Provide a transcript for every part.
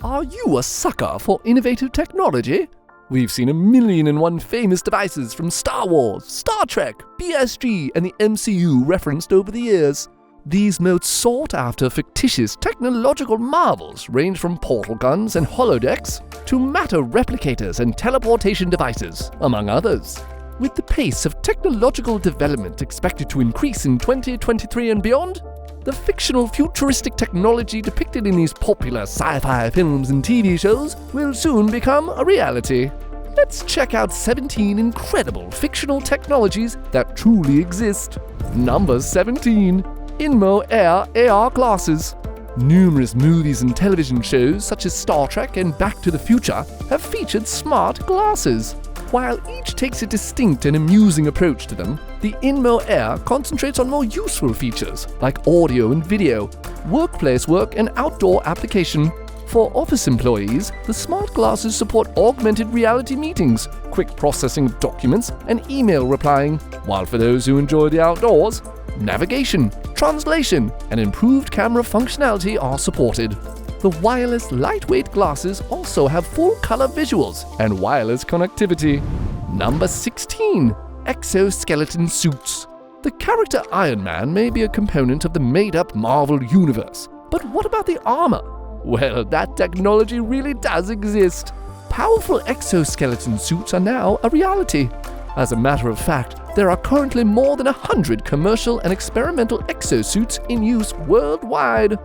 Are you a sucker for innovative technology? We've seen 1,000,001 famous devices from Star Wars, Star Trek, BSG, and the MCU referenced over the years. These most sought-after fictitious technological marvels range from portal guns and holodecks to matter replicators and teleportation devices, among others. With the pace of technological development expected to increase in 2023 and beyond, the fictional futuristic technology depicted in these popular sci-fi films and TV shows will soon become a reality. Let's check out 17 incredible fictional technologies that truly exist. Number 17. Inmo Air AR Glasses. Numerous movies and television shows such as Star Trek and Back to the Future have featured smart glasses. While each takes a distinct and amusing approach to them, the Inmo Air concentrates on more useful features like audio and video, workplace work, and outdoor application. For office employees, the smart glasses support augmented reality meetings, quick processing of documents, and email replying, while for those who enjoy the outdoors, navigation, translation, and improved camera functionality are supported. The wireless lightweight glasses also have full-color visuals and wireless connectivity. Number 16. Exoskeleton suits. The character Iron Man may be a component of the made-up Marvel universe, but what about the armor? Well, that technology really does exist. Powerful exoskeleton suits are now a reality. As a matter of fact, there are currently more than 100 commercial and experimental exosuits in use worldwide.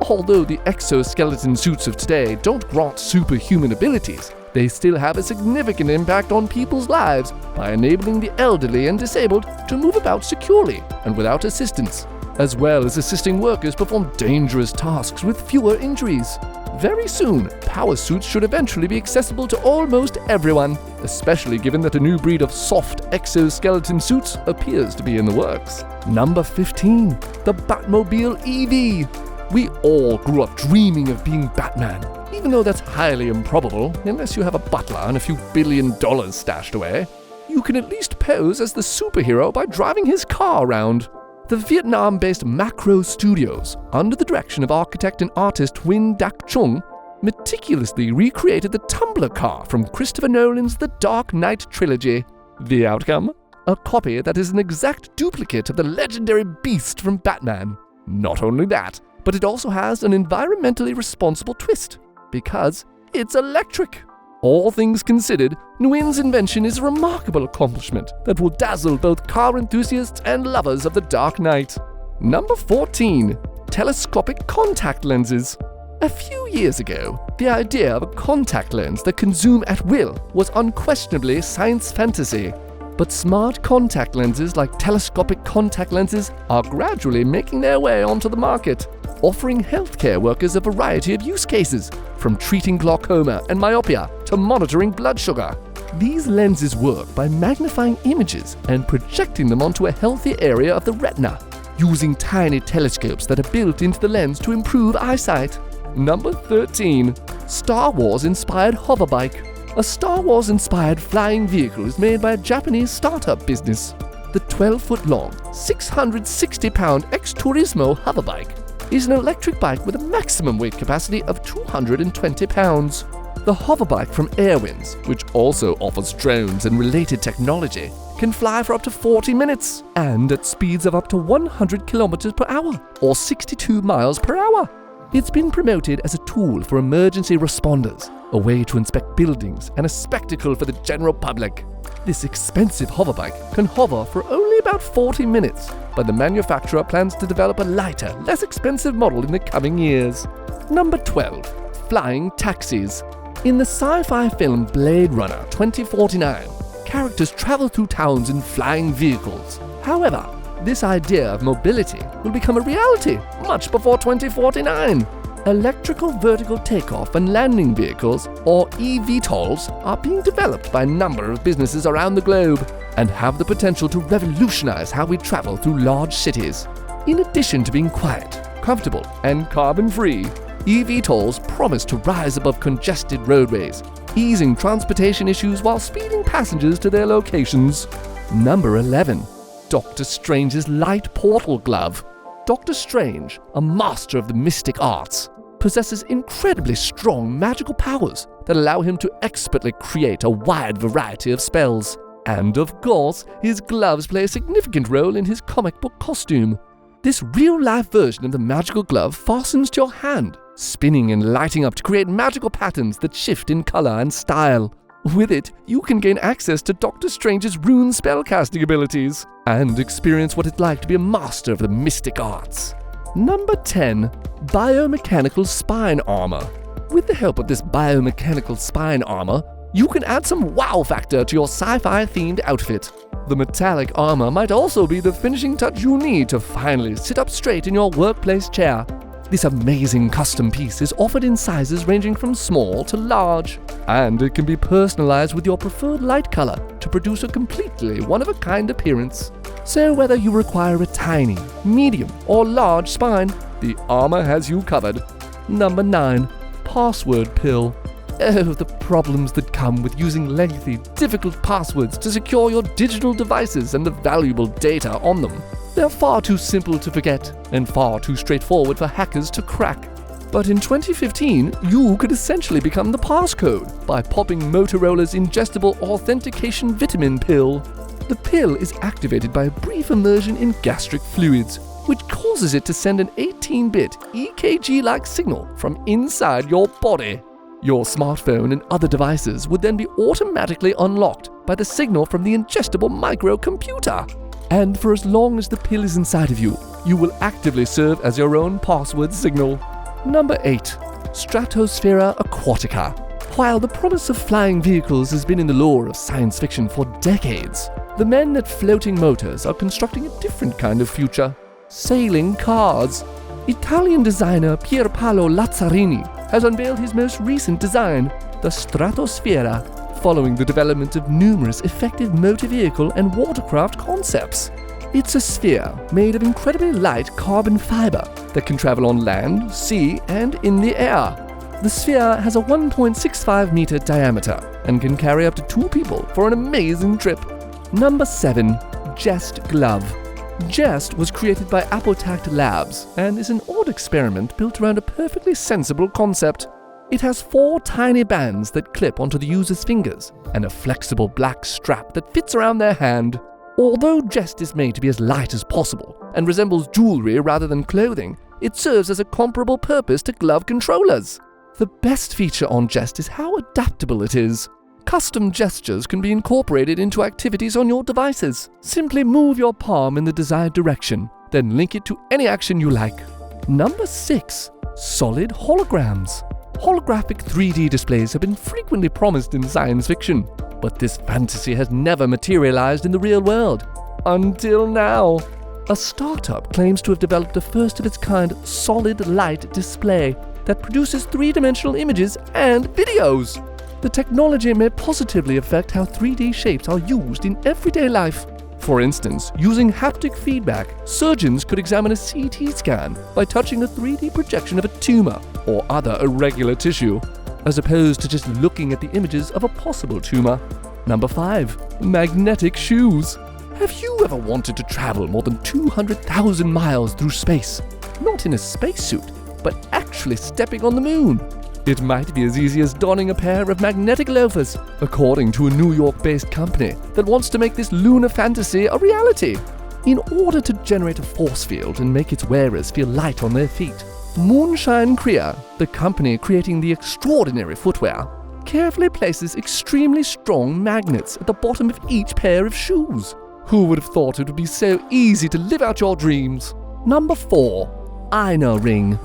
Although the exoskeleton suits of today don't grant superhuman abilities, they still have a significant impact on people's lives by enabling the elderly and disabled to move about securely and without assistance, as well as assisting workers perform dangerous tasks with fewer injuries. Very soon, power suits should eventually be accessible to almost everyone, especially given that a new breed of soft exoskeleton suits appears to be in the works. Number 15. The Batmobile EV. We all grew up dreaming of being Batman, even though that's highly improbable unless you have a butler and a few $1 billion stashed away. You can at least pose as the superhero by driving his car around. The Vietnam-based Macro Studios, under the direction of architect and artist Huynh Dak Chung, meticulously recreated the tumbler car from Christopher Nolan's The Dark Knight trilogy. The outcome? A copy that is an exact duplicate of the legendary beast from Batman. Not only that, but it also has an environmentally responsible twist, because it's electric. All things considered, Nguyen's invention is a remarkable accomplishment that will dazzle both car enthusiasts and lovers of the Dark Knight. Number 14. Telescopic contact lenses. A few years ago, the idea of a contact lens that can zoom at will was unquestionably science fantasy. But smart contact lenses like telescopic contact lenses are gradually making their way onto the market, offering healthcare workers a variety of use cases, from treating glaucoma and myopia to monitoring blood sugar. These lenses work by magnifying images and projecting them onto a healthy area of the retina, using tiny telescopes that are built into the lens to improve eyesight. Number 13. Star Wars-inspired hoverbike. A Star Wars-inspired flying vehicle is made by a Japanese startup business. The 12-foot-long, 660-pound X-Turismo hoverbike is an electric bike with a maximum weight capacity of 220 pounds. The hoverbike from Airwinds, which also offers drones and related technology, can fly for up to 40 minutes and at speeds of up to 100 kilometers per hour or 62 miles per hour. It's been promoted as a tool for emergency responders, a way to inspect buildings, and a spectacle for the general public. This expensive hoverbike can hover for only about 40 minutes, but the manufacturer plans to develop a lighter, less expensive model in the coming years. Number 12. Flying taxis. In the sci-fi film Blade Runner 2049, characters travel through towns in flying vehicles. However, this idea of mobility will become a reality much before 2049. Electrical vertical takeoff and landing vehicles, or eVTOLs, are being developed by a number of businesses around the globe and have the potential to revolutionize how we travel through large cities. In addition to being quiet, comfortable, and carbon-free, eVTOLs promise to rise above congested roadways, easing transportation issues while speeding passengers to their locations. Number 11. Doctor Strange's light portal glove. Doctor Strange, a master of the mystic arts, possesses incredibly strong magical powers that allow him to expertly create a wide variety of spells. And of course, his gloves play a significant role in his comic book costume. This real-life version of the magical glove fastens to your hand, spinning and lighting up to create magical patterns that shift in color and style. With it, you can gain access to Doctor Strange's rune spellcasting abilities and experience what it's like to be a master of the mystic arts. Number 10. Biomechanical Spine Armor. With the help of this biomechanical spine armor, you can add some wow factor to your sci-fi themed outfit. The metallic armor might also be the finishing touch you need to finally sit up straight in your workplace chair. This amazing custom piece is offered in sizes ranging from small to large, and it can be personalized with your preferred light color to produce a completely one-of-a-kind appearance. So whether you require a tiny, medium, or large spine, the armor has you covered. Number 9. Password Pill. Oh, the problems that come with using lengthy, difficult passwords to secure your digital devices and the valuable data on them. They're far too simple to forget and far too straightforward for hackers to crack. But in 2015, you could essentially become the passcode by popping Motorola's ingestible authentication vitamin pill. The pill is activated by a brief immersion in gastric fluids, which causes it to send an 18-bit EKG-like signal from inside your body. Your smartphone and other devices would then be automatically unlocked by the signal from the ingestible microcomputer. And for as long as the pill is inside of you, you will actively serve as your own password signal. Number 8. Stratosphaera Aquatica. While the promise of flying vehicles has been in the lore of science fiction for decades, the men at Floating Motors are constructing a different kind of future: sailing cars. Italian designer Pierpaolo Lazzarini has unveiled his most recent design, the Stratosphaera, following the development of numerous effective motor vehicle and watercraft concepts. It's a sphere made of incredibly light carbon fiber that can travel on land, sea, and in the air. The sphere has a 1.65 meter diameter and can carry up to 2 people for an amazing trip. Number 7. Jest Glove. Jest was created by Apotact Labs and is an odd experiment built around a perfectly sensible concept. It has 4 tiny bands that clip onto the user's fingers and a flexible black strap that fits around their hand. Although Jest is made to be as light as possible and resembles jewelry rather than clothing, it serves as a comparable purpose to glove controllers. The best feature on Jest is how adaptable it is. Custom gestures can be incorporated into activities on your devices. Simply move your palm in the desired direction, then link it to any action you like. Number 6. Solid holograms. Holographic 3D displays have been frequently promised in science fiction, but this fantasy has never materialized in the real world. Until now. A startup claims to have developed a first-of-its-kind solid light display that produces 3-dimensional images and videos. The technology may positively affect how 3D shapes are used in everyday life. For instance, using haptic feedback, surgeons could examine a CT scan by touching a 3D projection of a tumor or other irregular tissue, as opposed to just looking at the images of a possible tumor. Number 5. Magnetic shoes. Have you ever wanted to travel more than 200,000 miles through space? Not in a spacesuit, but actually stepping on the moon. It might be as easy as donning a pair of magnetic loafers, according to a New York-based company that wants to make this lunar fantasy a reality. In order to generate a force field and make its wearers feel light on their feet, Moonshine Kriya, the company creating the extraordinary footwear, carefully places extremely strong magnets at the bottom of each pair of shoes. Who would have thought it would be so easy to live out your dreams? Number 4. Ina Ring.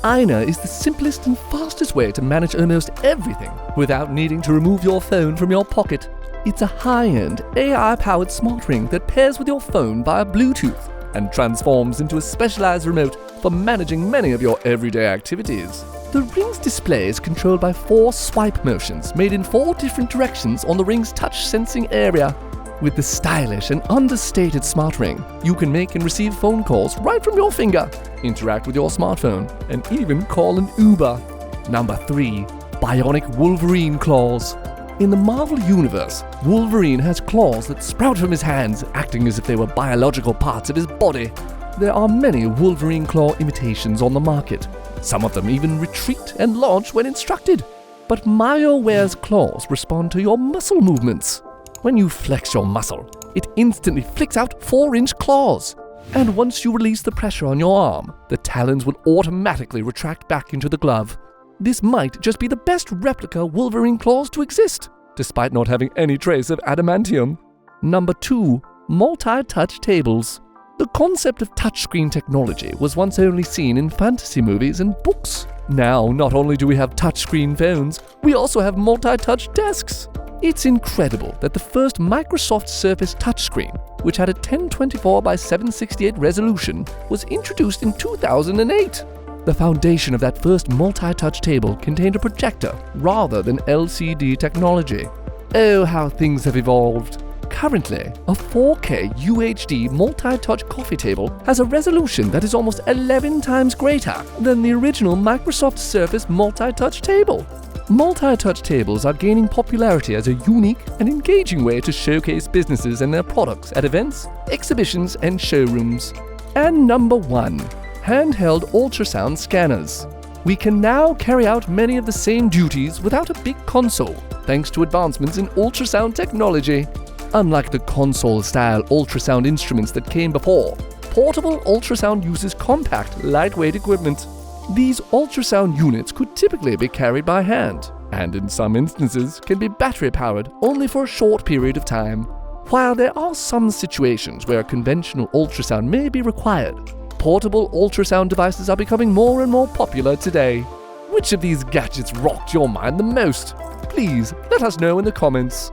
Ina is the simplest and fastest way to manage almost everything without needing to remove your phone from your pocket. It's a high-end, AI-powered smart ring that pairs with your phone via Bluetooth and transforms into a specialized remote for managing many of your everyday activities. The ring's display is controlled by 4 swipe motions made in 4 different directions on the ring's touch sensing area. With the stylish and understated smart ring, you can make and receive phone calls right from your finger, interact with your smartphone, and even call an Uber. Number 3. Bionic Wolverine Claws. In the Marvel Universe, Wolverine has claws that sprout from his hands, acting as if they were biological parts of his body. There are many Wolverine claw imitations on the market, Some of them even retreat and launch when instructed. But MyoWare's claws respond to your muscle movements. When you flex your muscle, it instantly flicks out 4-inch claws. And once you release the pressure on your arm, the talons will automatically retract back into the glove. This might just be the best replica Wolverine claws to exist, despite not having any trace of adamantium. Number 2. Multi-touch tables. The concept of touchscreen technology was once only seen in fantasy movies and books. Now, not only do we have touchscreen phones, we also have multi-touch desks. It's incredible that the first Microsoft Surface touchscreen, which had a 1024 by 768 resolution, was introduced in 2008. The foundation of that first multi-touch table contained a projector rather than LCD technology. Oh, how things have evolved. Currently, a 4K UHD multi-touch coffee table has a resolution that is almost 11 times greater than the original Microsoft Surface multi-touch table. Multi-touch tables are gaining popularity as a unique and engaging way to showcase businesses and their products at events, exhibitions, and showrooms. And number 1. Handheld ultrasound scanners. We can now carry out many of the same duties without a big console, thanks to advancements in ultrasound technology. Unlike the console-style ultrasound instruments that came before, portable ultrasound uses compact, lightweight equipment. These ultrasound units could typically be carried by hand, and in some instances can be battery-powered only for a short period of time. While there are some situations where conventional ultrasound may be required, portable ultrasound devices are becoming more and more popular today. Which of these gadgets rocked your mind the most? Please let us know in the comments.